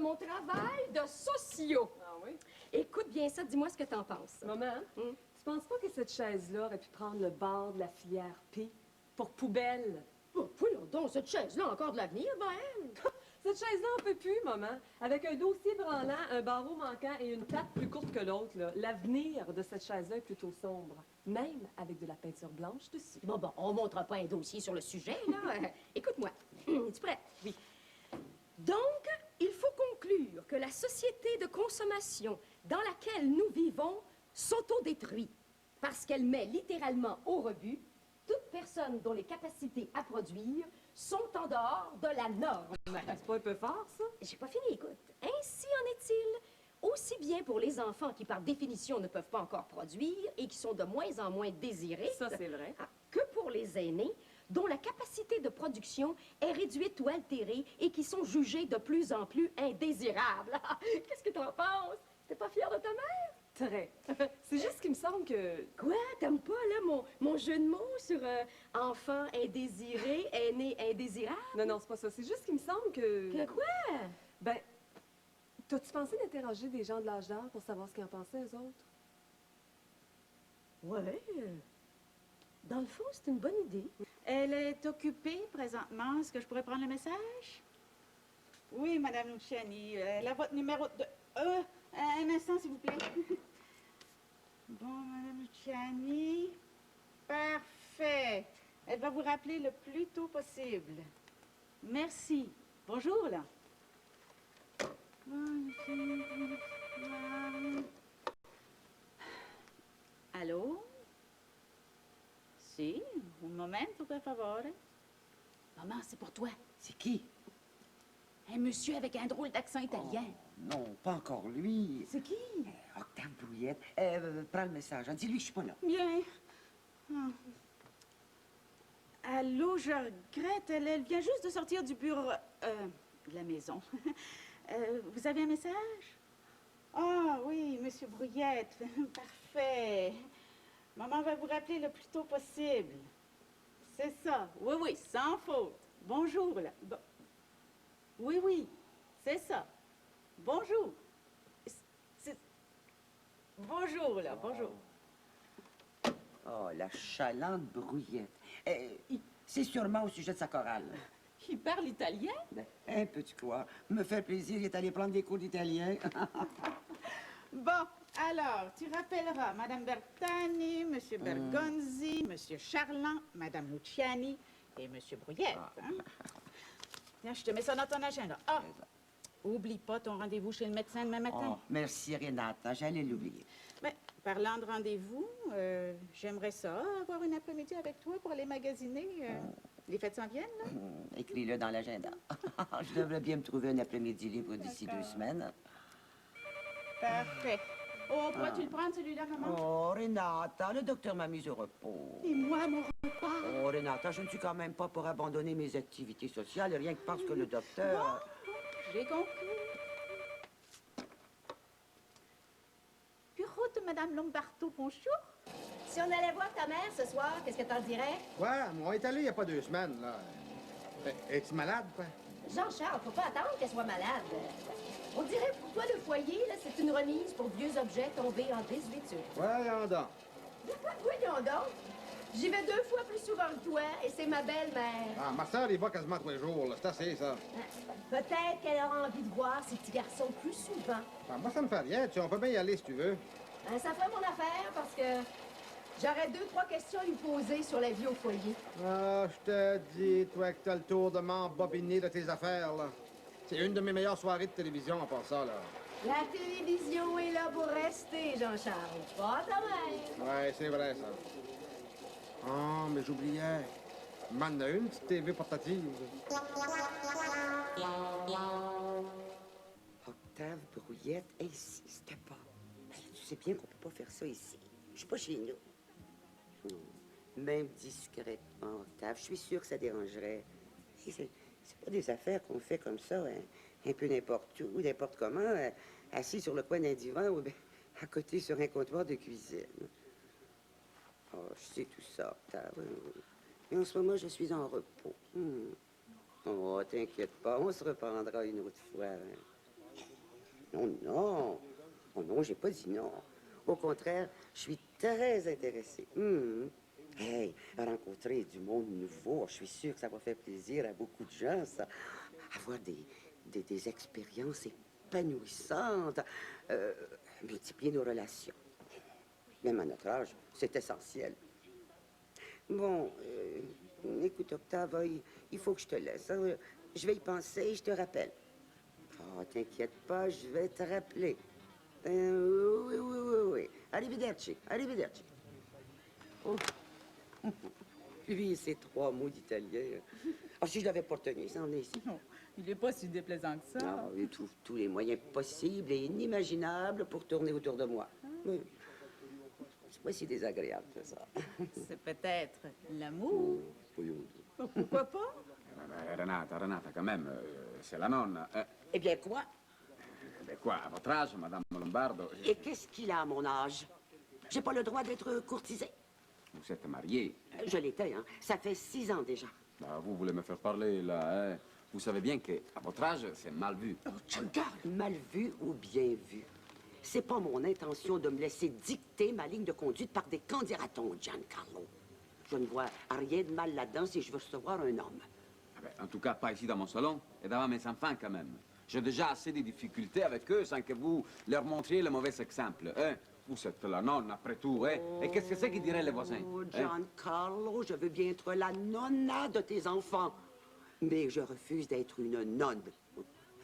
mon travail de socio. Ah oui? Écoute bien ça, dis-moi ce que t'en penses. Maman, tu penses pas que cette chaise-là aurait pu prendre le bord de la filière P pour poubelle? Oh, voyons donc, cette chaise-là a encore de l'avenir, ben elle. Cette chaise-là, on peut plus, maman. Avec un dossier branlant, un barreau manquant et une patte plus courte que l'autre, l'avenir de cette chaise-là est plutôt sombre. Même avec de la peinture blanche dessus. Bon, on montrera pas un dossier sur le sujet, là. Écoute-moi. Es-tu prête? Oui. Donc, il faut conclure que la société de consommation dans laquelle nous vivons s'autodétruit parce qu'elle met littéralement au rebut toute personne dont les capacités à produire sont en dehors de la norme. C'est pas un peu fort, ça? J'ai pas fini, écoute. Ainsi en est-il aussi bien pour les enfants qui, par définition, ne peuvent pas encore produire et qui sont de moins en moins désirés. Ça, c'est vrai. Que pour les aînés, dont la capacité de production est réduite ou altérée et qui sont jugés de plus en plus indésirables. Qu'est-ce que t'en penses? T'es pas fière de ta mère? Très. C'est juste qu'il me semble que... Quoi? T'aimes pas, là, mon jeu de mots sur enfant indésiré, aîné indésirable? Non, c'est pas ça. C'est juste qu'il me semble que... Que quoi? Ben, t'as-tu pensé d'interroger des gens de l'âge d'or pour savoir ce qu'ils en pensaient, eux autres? Ouais. Dans le fond, c'est une bonne idée. Elle est occupée présentement. Est-ce que je pourrais prendre le message? Oui, Madame Luciani. Elle a votre numéro de... un instant, s'il vous plaît. Bon, Madame Luciani. Parfait. Elle va vous rappeler le plus tôt possible. Merci. Bonjour, là. Allô? Si, un momento, per favore. Maman, c'est pour toi. C'est qui? Un monsieur avec un drôle d'accent italien. Non, pas encore lui. C'est qui? Octave Brouillette. Prends le message. Dis-lui que je suis pas là. Bien. Ah. Allô, je regrette. Elle vient juste de sortir du bureau... de la maison. Vous avez un message? Ah oui, monsieur Brouillette. Parfait. Maman va vous rappeler le plus tôt possible. C'est ça. Oui, sans faute. Bonjour, là. Oui, c'est ça. Bonjour. Bonjour, là. Bonjour. Oh, la chalante Brouillette. C'est sûrement au sujet de sa chorale. Il parle italien? Ben, un peu, tu crois. Me fait plaisir, il est allé prendre des cours d'italien. Bon, alors, tu rappelleras Madame Bertani, Monsieur Bergonzi, Monsieur Charland, Madame Luciani et Monsieur Brouillette. Hein? Tiens, je te mets ça dans ton agenda. Ah! Oublie pas ton rendez-vous chez le médecin demain matin. Oh, merci, Renata. J'allais l'oublier. Ben, parlant de rendez-vous, j'aimerais ça, avoir une après-midi avec toi pour aller magasiner. Les fêtes s'en viennent, là? Écris-le dans l'agenda. Je devrais bien me trouver un après-midi libre d'ici 2 semaines. Parfait. Oh, pourrais-tu le prendre, celui-là, maman? Oh, Renata, le docteur m'a mise au repos. Et moi, mon repas? Oh, Renata, je ne suis quand même pas pour abandonner mes activités sociales, rien que parce que le docteur... J'ai compris. Bureau de Madame Lombardo, bonjour. Si on allait voir ta mère ce soir, qu'est-ce que t'en dirais? Ouais, on est allé il n'y a pas 2 semaines, là. Es-tu malade, quoi? Jean-Charles, faut pas attendre qu'elle soit malade. On dirait pour toi, le foyer, là, c'est une remise pour vieux objets tombés en désuétude. Voyons donc. Voyons donc. J'y vais 2 fois plus souvent que toi, et c'est ma belle-mère. Ah, ma soeur, il va quasiment tous les jours, là. C'est assez, ça. Peut-être qu'elle aura envie de voir ces petits garçons plus souvent. Ah, moi, ça me fait rien. On peut bien y aller, si tu veux. Ça ferait mon affaire, parce que j'aurais 2-3 questions à lui poser sur la vie au foyer. Ah, je te dis, toi, que t'as le tour de m'embobiner de tes affaires, là. C'est une de mes meilleures soirées de télévision, à part ça, là. La télévision est là pour rester, Jean-Charles. Pas ta mère. Ouais, c'est vrai, ça. Ah, mais j'oubliais. Il m'en a une petite TV portative. Octave Brouillette, insiste pas. Ben, tu sais bien qu'on peut pas faire ça ici. Je suis pas chez nous. Même discrètement, Octave, je suis sûre que ça dérangerait. C'est pas des affaires qu'on fait comme ça, hein, un peu n'importe où, n'importe comment, assis sur le coin d'un divan ou bien à côté sur un comptoir de cuisine. Oh, je sais tout ça, Octave. Mais en ce moment, je suis en repos. Oh, t'inquiète pas, on se reprendra une autre fois. Hein. Non, non. Oh non, j'ai pas dit non. Au contraire, je suis très intéressée. Hey, rencontrer du monde nouveau, je suis sûre que ça va faire plaisir à beaucoup de gens, ça. Avoir des expériences épanouissantes, multiplier nos relations. Même à notre âge, c'est essentiel. Bon, écoute, Octave, il faut que je te laisse. Hein. Je vais y penser, je te rappelle. Oh, t'inquiète pas, je vais te rappeler. Oui, oui, oui, oui. Arrivederci, arrivederci. Oh. Lui, ces 3 mots d'italien. Ah, si je l'avais pas retenu, ça en est ici. Non, il n'est pas si déplaisant que ça. Ah, il trouve tous les moyens possibles et inimaginables pour tourner autour de moi. Oui. C'est pas si désagréable que ça. C'est peut-être l'amour. Voyons. Pourquoi pas? Renata, quand même, c'est la nonne. Eh bien, quoi? Ben quoi, à votre âge, Madame Lombardo, Et qu'est-ce qu'il a à mon âge? J'ai pas le droit d'être courtisée. vous êtes mariée. Je l'étais, hein. Ça fait 6 ans déjà. Ah, vous voulez me faire parler, là, hein? Vous savez bien qu'à votre âge, c'est mal vu. Oh, mal vu ou bien vu? C'est pas mon intention de me laisser dicter ma ligne de conduite par des candidatons, Giancarlo. Je ne vois rien de mal là-dedans si je veux recevoir un homme. Ah ben, en tout cas, pas ici dans mon salon et devant mes enfants, quand même. J'ai déjà assez de difficultés avec eux sans que vous leur montriez le mauvais exemple, hein? Vous êtes la nonne, après tout, hein? Et qu'est-ce que c'est qu'ils diraient les voisins? Oh, hein? Giancarlo, je veux bien être la nonna de tes enfants. Mais je refuse d'être une nonne.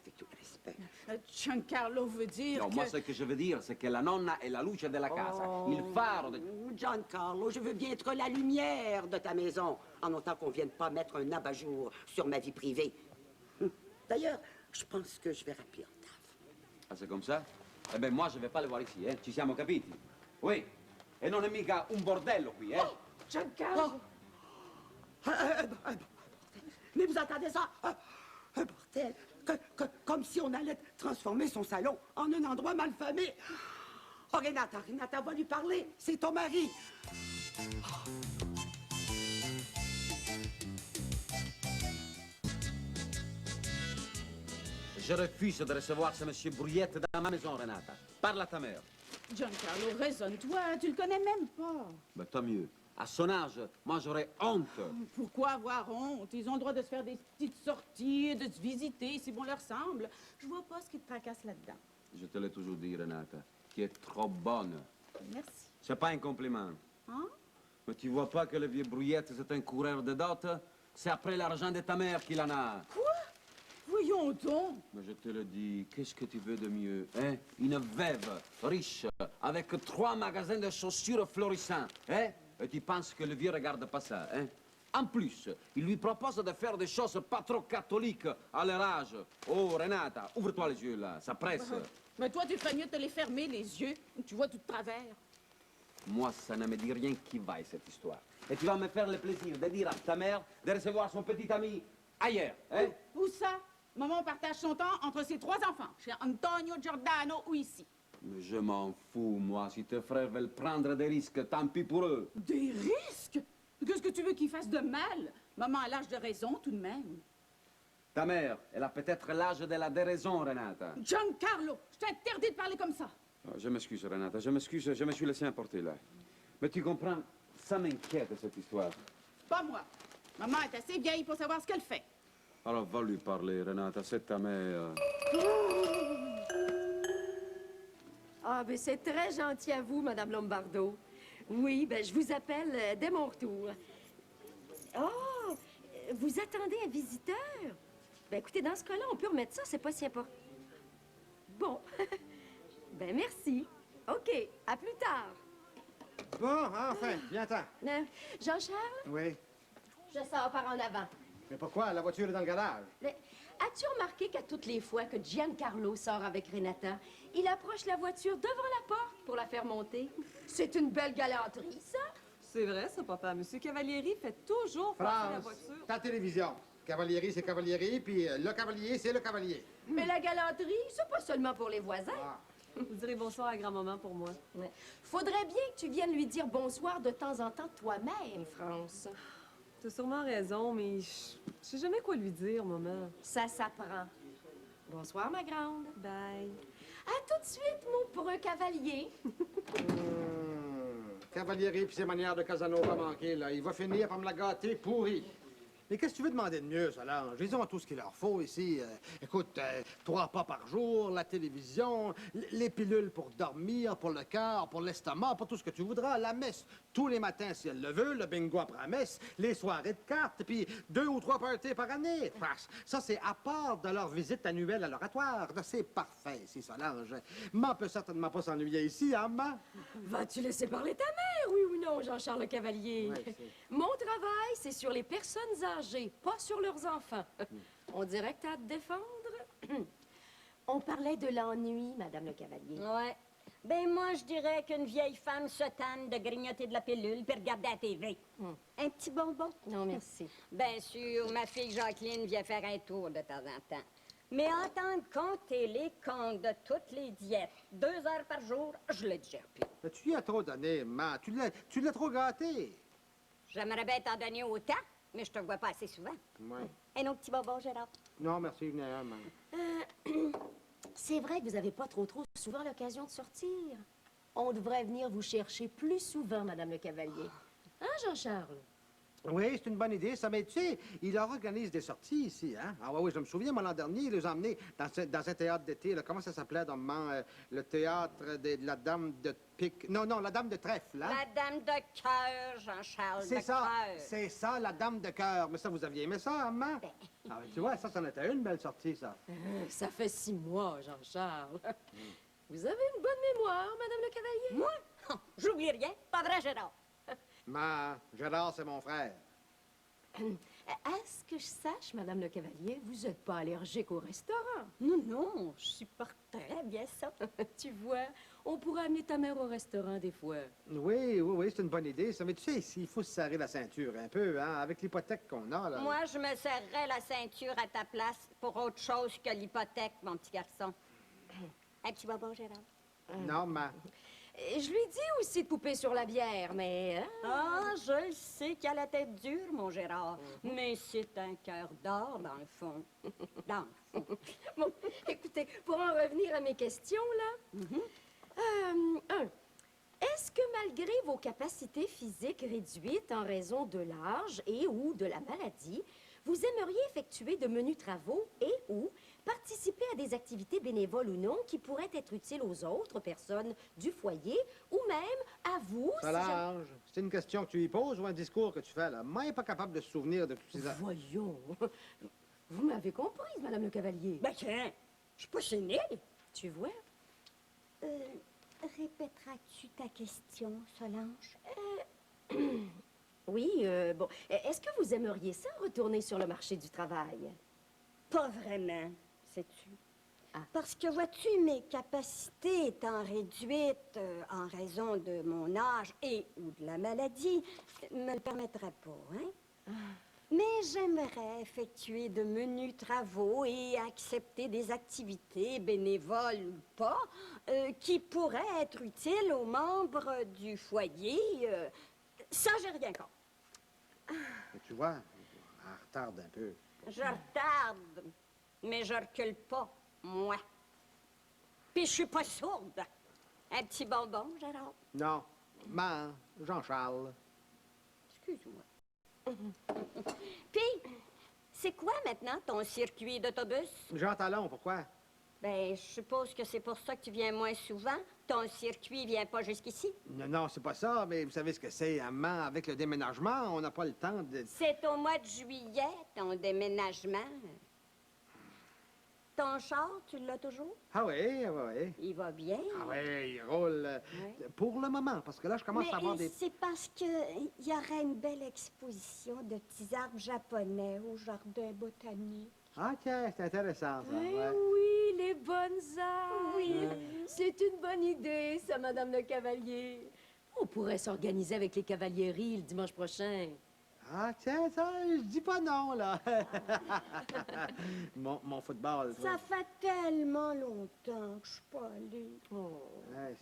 Avec tout le respect. Giancarlo veut dire Non, que... moi, ce que je veux dire, c'est que la nonna est la luce de la casa, il faro de... Giancarlo, je veux bien être la lumière de ta maison, en autant qu'on vienne pas mettre un abat-jour sur ma vie privée. D'ailleurs, je pense que je vais rappeler Octave. Ah, c'est comme ça? Eh ben, moi, je vais pas le voir ici, Ci siamo capiti? Oui. E non è mica un bordello qui, Oh, Giancarlo! Mais vous entendez ça? Un bordel! Comme si on allait transformer son salon en un endroit malfamé. Oh, Renata, va lui parler. C'est ton mari. Je refuse de recevoir ce monsieur Brouillette dans ma maison, Renata. Parle à ta mère. Giancarlo, raisonne-toi, tu le connais même pas. Ben, tant mieux. À son âge, moi, j'aurais honte. Pourquoi avoir honte? Ils ont le droit de se faire des petites sorties, de se visiter, si bon leur semble. Je vois pas ce qui te tracasse là-dedans. Je te l'ai toujours dit, Renata, qui est trop bonne. Merci. C'est pas un compliment. Hein? Mais tu vois pas que le vieux Brouillette, c'est un coureur de dot? C'est après l'argent de ta mère qu'il en a. Quoi? Voyons donc. Mais je te le dis, qu'est-ce que tu veux de mieux, hein? Une veuve, riche, avec 3 magasins de chaussures florissants, hein? Et tu penses que le vieux regarde pas ça, hein? En plus, il lui propose de faire des choses pas trop catholiques à leur âge. Oh, Renata, ouvre-toi les yeux, là, ça presse. Mais toi, tu ferais mieux de te les fermer, les yeux. Tu vois tout de travers. Moi, ça ne me dit rien qui vaille, cette histoire. Et tu vas me faire le plaisir de dire à ta mère de recevoir son petit ami ailleurs, hein? Où ça? Maman partage son temps entre ses 3 enfants, chez Antonio Giordano ou ici. Mais je m'en fous, moi. Si tes frères veulent prendre des risques, tant pis pour eux. Des risques? Qu'est-ce que tu veux qu'ils fassent de mal? Maman a l'âge de raison, tout de même. Ta mère, elle a peut-être l'âge de la déraison, Renata. Giancarlo, je t'interdis de parler comme ça. Oh, je m'excuse, Renata, je m'excuse, je me suis laissé emporter là. Mais tu comprends, ça m'inquiète, cette histoire. Pas moi. Maman est assez vieille pour savoir ce qu'elle fait. Alors, va lui parler, Renata, c'est ta mère. Ah, ben c'est très gentil à vous, Madame Lombardo. Oui, ben je vous appelle dès mon retour. Oh, vous attendez un visiteur? Ben écoutez, dans ce cas-là, on peut remettre ça, c'est pas si important. Bon, ben merci. OK, à plus tard. Bon, enfin, viens-t'en. Jean-Charles, Oui. je sors par en avant. Mais pourquoi? La voiture est dans le garage. Mais as-tu remarqué qu'à toutes les fois que Giancarlo sort avec Renata, il approche la voiture devant la porte pour la faire monter? C'est une belle galanterie, ça. C'est vrai, ça, papa. Monsieur Cavalieri fait toujours passer la France, voiture. ta télévision. Cavalieri, c'est Cavalieri, puis le cavalier, c'est le cavalier. Mais la galanterie, c'est pas seulement pour les voisins. Ah. Vous direz bonsoir à grand-maman pour moi. Ouais. Faudrait bien que tu viennes lui dire bonsoir de temps en temps toi-même, France. T'as sûrement raison, mais je sais jamais quoi lui dire, maman. Ça s'apprend. Bonsoir, ma grande. Bye. À tout de suite, mon preux cavalier. Cavalieri puis ses manières de Casanova manquées, là. Il va finir par me la gâter pourrie. Mais qu'est-ce que tu veux demander de mieux, Solange? Ils ont tout ce qu'il leur faut ici. Écoute, 3 pas par jour, la télévision, les pilules pour dormir, pour le cœur, pour l'estomac, pour tout ce que tu voudras. La messe tous les matins, si elle le veut, le bingo après la messe, les soirées de cartes, puis 2 ou 3 parties par année. Ça, c'est à part de leur visite annuelle à l'oratoire. C'est parfait ici, Solange. Maman peut certainement pas s'ennuyer ici, hein, maman? Vas-tu laisser parler ta mère, oui ou non, Jean-Charles Cavalier? Ouais, Mon travail, c'est sur les personnes âgées, pas sur leurs enfants. On dirait que t'as à te défendre. On parlait de l'ennui, Madame le Cavalier. Ouais. Ben moi, je dirais qu'une vieille femme se tanne de grignoter de la pilule puis regarder la TV. Un petit bonbon. Non, merci. Bien sûr, ma fille Jacqueline vient faire un tour de temps en temps. Mais entendre compter les comptes de toutes les diètes, 2 heures par jour, je le digère plus. Mais tu lui as trop donné, maman. Tu l'as trop gâté. J'aimerais bien t'en donner autant, mais je te vois pas assez souvent. Ouais. Un autre petit bonbon, Gérard? Non, merci, venez, maman. C'est vrai que vous n'avez pas trop souvent l'occasion de sortir. On devrait venir vous chercher plus souvent, Madame le Cavalier. Hein, Jean-Charles? Oui, c'est une bonne idée, ça. Mais tu sais, il leur organise des sorties ici, hein? Ah oui, je me souviens, moi, l'an dernier, il les a emmenés dans un théâtre d'été, là. Comment ça s'appelait, dans le théâtre de la Dame de Pique... Non, la Dame de Trèfle, hein? La dame de cœur, Jean-Charles, C'est de ça, cœur. c'est ça, la Dame de cœur. Mais ça, vous aviez aimé ça, maman? Ah, ben, tu vois, ça en était une belle sortie, ça. Ça fait 6 mois, Jean-Charles. Vous avez une bonne mémoire, Madame le Cavalier? Moi? Oh, j'oublie rien. Pas vrai, Gérard? Ma, Gérard, c'est mon frère. Est-ce que je sache, Madame le Cavalier, vous n'êtes pas allergique au restaurant? Non, je supporte très bien ça. Tu vois, on pourrait amener ta mère au restaurant des fois. Oui, c'est une bonne idée, ça. Mais tu sais, il faut se serrer la ceinture un peu, hein, avec l'hypothèque qu'on a, là. Moi, je me serrerais la ceinture à ta place pour autre chose que l'hypothèque, mon petit garçon. Un petit bonbon, Gérard? Non, ma... Je lui dis aussi de couper sur la bière, mais... hein? Ah, je le sais qu'il a la tête dure, mon Gérard. Mais c'est un cœur d'or, dans le fond. Dans le fond. Bon, écoutez, pour en revenir à mes questions, là... Est-ce que malgré vos capacités physiques réduites en raison de l'âge et ou de la maladie, vous aimeriez effectuer de menus travaux et ou participer à des activités bénévoles ou non qui pourraient être utiles aux autres personnes du foyer ou même à vous? Solange, c'est une question que tu y poses ou un discours que tu fais, là? Moi, il n'est pas capable de se souvenir de toutes ces... Voyons. Vous m'avez comprise, Madame le Cavalier. Ben tiens, je suis pas sénile. Tu vois? Répéteras-tu ta question, Solange? Oui, bon. Est-ce que vous aimeriez ça retourner sur le marché du travail? Pas vraiment, sais-tu. Ah. Parce que, vois-tu, mes capacités étant réduites en raison de mon âge et ou de la maladie, me le permettraient pas, hein? Mais j'aimerais effectuer de menus travaux et accepter des activités, bénévoles ou pas, qui pourraient être utiles aux membres du foyer. Ça, j'ai rien contre. Mais tu vois, elle retarde un peu. Je retarde, mais je recule pas, moi. Puis je suis pas sourde. Un petit bonbon, Gérard? Non, ma, Jean-Charles. Excuse-moi. Puis, c'est quoi maintenant ton circuit d'autobus? Jean Talon, pourquoi? Ben, je suppose que c'est pour ça que tu viens moins souvent. Ton circuit vient pas jusqu'ici. Non, c'est pas ça, mais vous savez ce que c'est, maman, avec le déménagement, on n'a pas le temps de... C'est au mois de juillet, ton déménagement. Ton char, tu l'as toujours? Ah oui. Il va bien. Ah oui, il roule. Pour le moment, parce que là, je commence à avoir Mais des... c'est parce que il y aurait une belle exposition de petits arbres japonais au jardin botanique. Ah tiens, c'est intéressant, ça. Eh ouais. oui, les bonnes arbres. Oui. C'est une bonne idée, ça, Madame le Cavalier. On pourrait s'organiser avec les cavalieries le dimanche prochain. Ah tiens, ça, je dis pas non, là. mon football. Ça fait tellement longtemps que je suis pas allée. Ouais,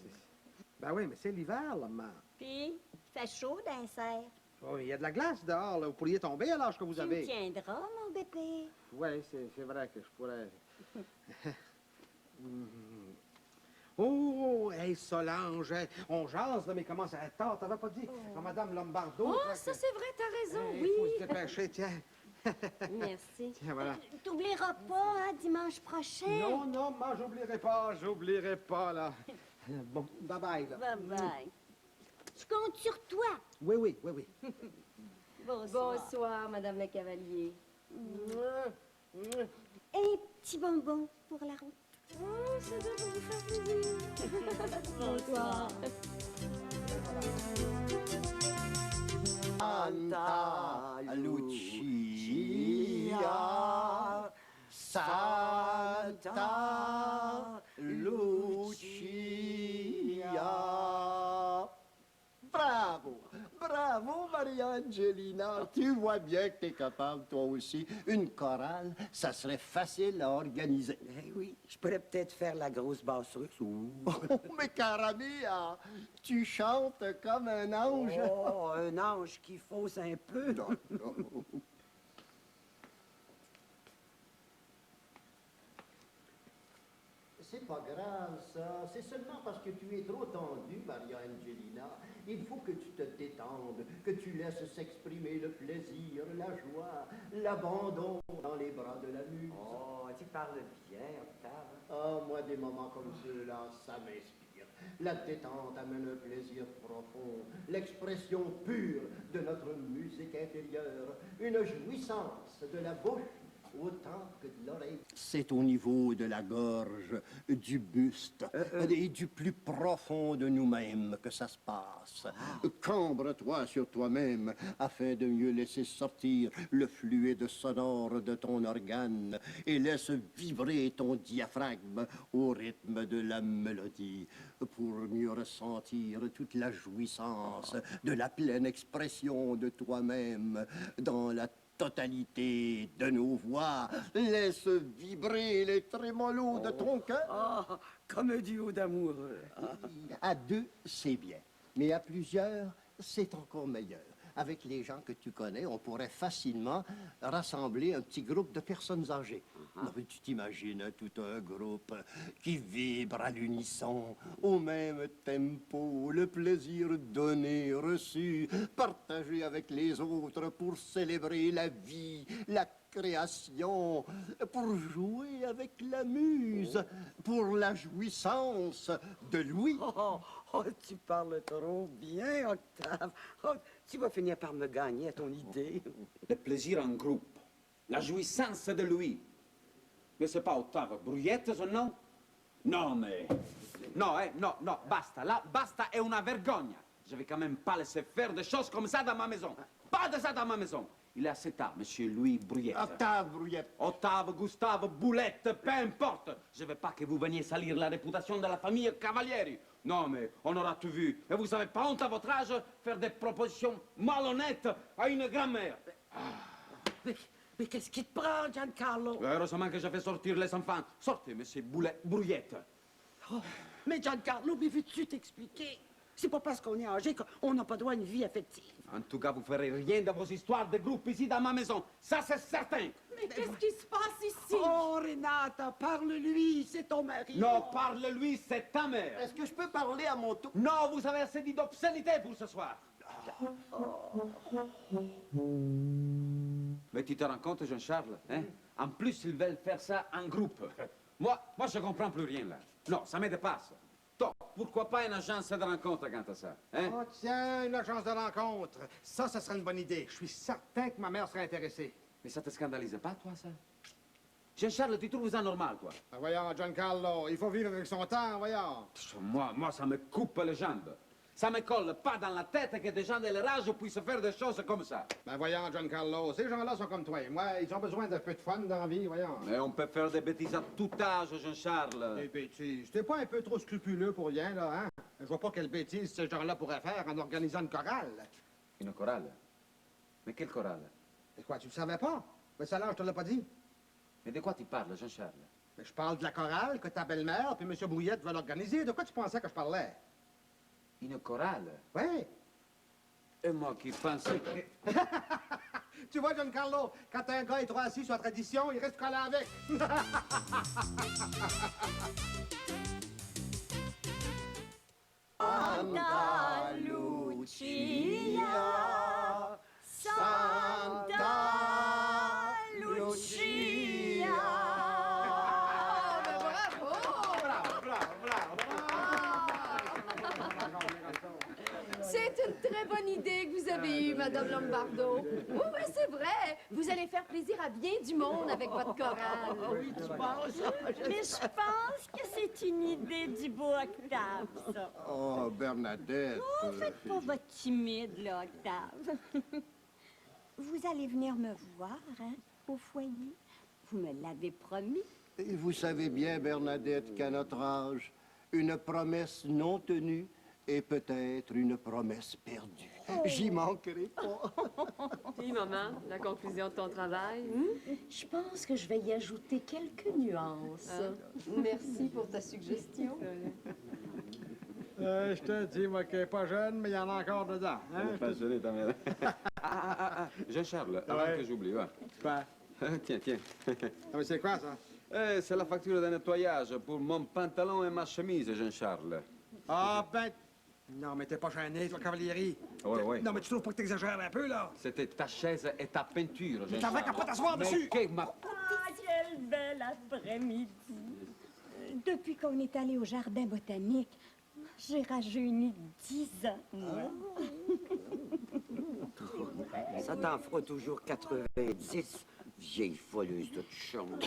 ben oui, mais c'est l'hiver, là, maman. Puis, il fait chaud dans les serres. Oh, il y a de la glace dehors, là. Vous pourriez tomber à l'âge que vous Tu me avez. tiendras, mon bébé. Oui, c'est vrai que je pourrais... Oh, hey, Solange, hey, on jase, là, mais comment ça être tard? T'avais pas dit à Madame Lombardo? Oh, là, ça que- c'est vrai, t'as raison, Hey, oui. faut se dépêcher, tiens. Merci. Tiens, voilà. T'oublieras pas, hein, dimanche prochain. Non, non, moi, j'oublierai pas, là. Bon, bye-bye, là. Bye-bye. Je compte sur toi. Oui, oui, oui, oui. Bonsoir. Bonsoir, Madame la Cavalier. Un petit bonbon pour la route. Oh, ça doit vous faire plaisir. Bonsoir. Santa Lucia, Santa Lucia. Bravo, bravo Maria Angelina. Tu vois bien que t'es capable toi aussi. Une chorale, ça serait facile à organiser. Eh oui, je pourrais peut-être faire la grosse basse russe. Ouh. Oh, mais Caramia, tu chantes comme un ange. Oh, un ange qui fausse un peu. C'est pas grave, ça. C'est seulement parce que tu es trop tendue, Maria Angelina. Il faut que tu te détendes, que tu laisses s'exprimer le plaisir, la joie, l'abandon dans les bras de la muse. Oh, tu parles bien, Octave. Ah, moi, des moments comme ceux-là, ça m'inspire. La détente amène un plaisir profond, l'expression pure de notre musique intérieure, une jouissance de la bouche autant que de l'oreille. C'est au niveau de la gorge, du buste et du plus profond de nous-mêmes que ça se passe. Cambre-toi sur toi-même afin de mieux laisser sortir le fluide sonore de ton organe et laisse vibrer ton diaphragme au rythme de la mélodie pour mieux ressentir toute la jouissance de la pleine expression de toi-même dans la totalité de nos voix. Laisse vibrer les trémolos de ton cœur. Ah, comme un duo d'amoureux. À deux, c'est bien. Mais à plusieurs, c'est encore meilleur. Avec les gens que tu connais, on pourrait facilement rassembler un petit groupe de personnes âgées. Non, mais tu t'imagines hein, tout un groupe qui vibre à l'unisson, au même tempo, le plaisir donné, reçu, partagé avec les autres pour célébrer la vie, la création, pour jouer avec la muse, pour la jouissance de Louis. Oh, oh, tu parles trop bien, Octave. Oh, tu vas finir par me gagner à ton idée. Le plaisir en groupe, la jouissance de lui. Mais c'est pas Octave Bruyette, son nom? Non, mais... Non, non, non, basta. Là, basta, è una vergogna. Je vais quand même pas laisser faire des choses comme ça dans ma maison. Pas de ça dans ma maison. Il est assez tard, monsieur Louis Bruyette. Octave Brouillette. Octave, Gustave, Boulette, peu importe. Je veux pas que vous veniez salir la réputation de la famille Cavalieri. Non, mais on aura tout vu. Et vous avez pas honte à votre âge faire des propositions malhonnêtes à une grand-mère. Mais qu'est-ce qui te prend, Giancarlo? Heureusement que j'ai fait sortir les enfants. Sortez, monsieur Brouillette. Oh, mais Giancarlo, mais veux-tu t'expliquer? C'est pas parce qu'on est âgé qu'on n'a pas droit à une vie affective. En tout cas, vous ferez rien de vos histoires de groupe ici dans ma maison. Ça, c'est certain. Mais qu'est-ce qui se passe ici? Oh, Renata, parle-lui, c'est ton mari. Non, parle-lui, c'est ta mère. Est-ce que je peux parler à mon tour? Non, vous avez assez dit d'obscénité pour ce soir. Mais tu te rends compte, Jean-Charles, hein? En plus, ils veulent faire ça en groupe. Moi, je comprends plus rien, là. Non, ça me dépasse. Donc, pourquoi pas une agence de rencontre quant à ça, hein? Oh, tiens, une agence de rencontre. Ça serait une bonne idée. Je suis certain que ma mère serait intéressée. Mais ça te scandalise pas, toi, ça? Jean-Charles, tu trouves ça normal, toi? Ah, voyons, Giancarlo, il faut vivre avec son temps, voyons. Moi, ça me coupe les jambes. Ça me colle pas dans la tête que des gens de leur âge puissent faire des choses comme ça. Ben voyons, Giancarlo, ces gens-là sont comme toi et moi. Ils ont besoin d'un peu de fun dans la vie, voyons. Mais on peut faire des bêtises à tout âge, Jean-Charles. Des bêtises. T'es pas un peu trop scrupuleux pour rien, là, hein? Je vois pas quelle bêtise ces gens-là pourraient faire en organisant une chorale. Une chorale? Mais quelle chorale? Et quoi, tu le savais pas? Mais ça, là, je te l'ai pas dit. Mais de quoi tu parles, Jean-Charles? Mais je parle de la chorale que ta belle-mère puis M. Brouillette veulent organiser. De quoi tu pensais que je parlais? Une chorale? Oui. Et moi qui pensais que... Tu vois, Giancarlo, quand un gars est trop assis sur la tradition, il reste collé avec. Santa Lucia, Santa Lucia. C'est une très bonne idée que vous avez eue, Madame Lombardo. Oui, oui, c'est vrai. Vous allez faire plaisir à bien du monde avec votre chorale. Oui, tu penses? Mais je pense que c'est une idée du beau Octave, ça. Oh, Bernadette. Oh, faites pas votre timide, là, Octave. Vous allez venir me voir, hein, au foyer. Vous me l'avez promis. Et vous savez bien, Bernadette, qu'à notre âge, une promesse non tenue est peut-être une promesse perdue. J'y manquerai pas. Puis, maman, la conclusion de ton travail? Je pense que je vais y ajouter quelques nuances. Merci pour ta suggestion. Je te dis, moi, qu'elle n'est pas jeune, mais il y en a encore dedans. Hein? Passionné, ta mère. Jean-Charles, avant Ouais. que j'oublie, va. Super. Tiens, tiens. Ah, mais c'est quoi, ça? C'est la facture de nettoyage pour mon pantalon et ma chemise, Jean-Charles. Ah, ben... Non, mais t'es pas gêné, toi, Cavalieri. Ouais, ouais. Non, mais tu trouves pas que t'exagères un peu, là? C'était ta chaise et ta peinture, Mais Jean-Charles. t'avais qu'à pas t'asseoir Mais dessus! ma... Ah, quel bel après-midi! Depuis qu'on est allé au jardin botanique, j'ai rajeuni 10 ans, moi. Ça t'en fera toujours 90, vieille foleuse de chambre.